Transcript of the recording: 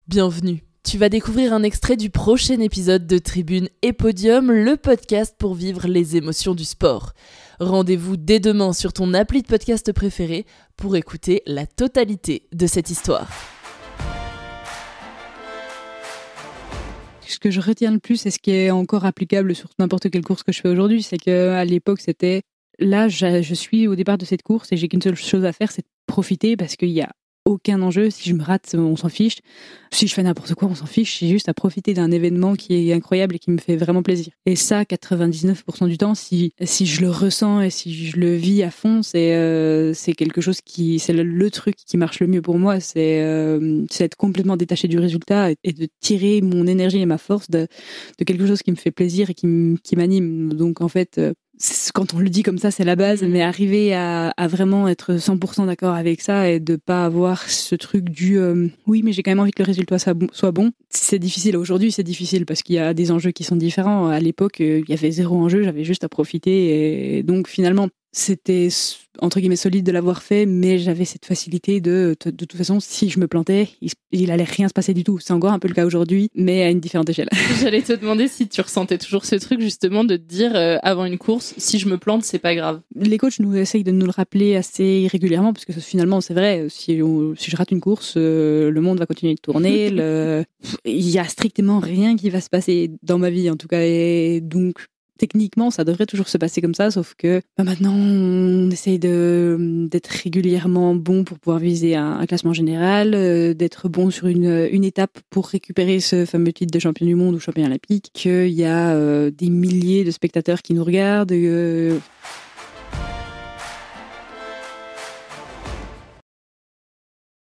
Bienvenue. Tu vas découvrir un extrait du prochain épisode de Tribune et Podium, le podcast pour vivre les émotions du sport. Rendez-vous dès demain sur ton appli de podcast préféré pour écouter la totalité de cette histoire. Ce que je retiens le plus et ce qui est encore applicable sur n'importe quelle course que je fais aujourd'hui, c'est qu'à l'époque, c'était là, je suis au départ de cette course et j'ai qu'une seule chose à faire, c'est de profiter parce qu'il y a aucun enjeu. Si je me rate, on s'en fiche. Si je fais n'importe quoi, on s'en fiche. J'ai juste à profiter d'un événement qui est incroyable et qui me fait vraiment plaisir. Et ça, 99% du temps, si je le ressens et si je le vis à fond, c'est quelque chose c'est le truc qui marche le mieux pour moi. C'est être complètement détaché du résultat et de tirer mon énergie et ma force de quelque chose qui me fait plaisir et qui m'anime. Donc, en fait, quand on le dit comme ça, c'est la base, mais arriver à vraiment être 100% d'accord avec ça et de pas avoir ce truc du oui, mais j'ai quand même envie que le résultat soit bon. C'est difficile. Aujourd'hui, c'est difficile parce qu'il y a des enjeux qui sont différents. À l'époque, il y avait zéro enjeu, j'avais juste à profiter et donc finalement, c'était entre guillemets solide de l'avoir fait, mais j'avais cette facilité de toute façon, si je me plantais, il allait rien se passer du tout. C'est encore un peu le cas aujourd'hui, mais à une différente échelle. J'allais te demander si tu ressentais toujours ce truc justement de te dire avant une course, si je me plante, c'est pas grave. Les coachs nous essayent de nous le rappeler assez régulièrement parce que finalement c'est vrai, si je rate une course, le monde va continuer de tourner. Il y a strictement rien qui va se passer dans ma vie en tout cas, et donc techniquement, ça devrait toujours se passer comme ça, sauf que maintenant, on essaye d'être régulièrement bon pour pouvoir viser un classement général, d'être bon sur une étape pour récupérer ce fameux titre de champion du monde ou champion olympique, qu'il y a des milliers de spectateurs qui nous regardent.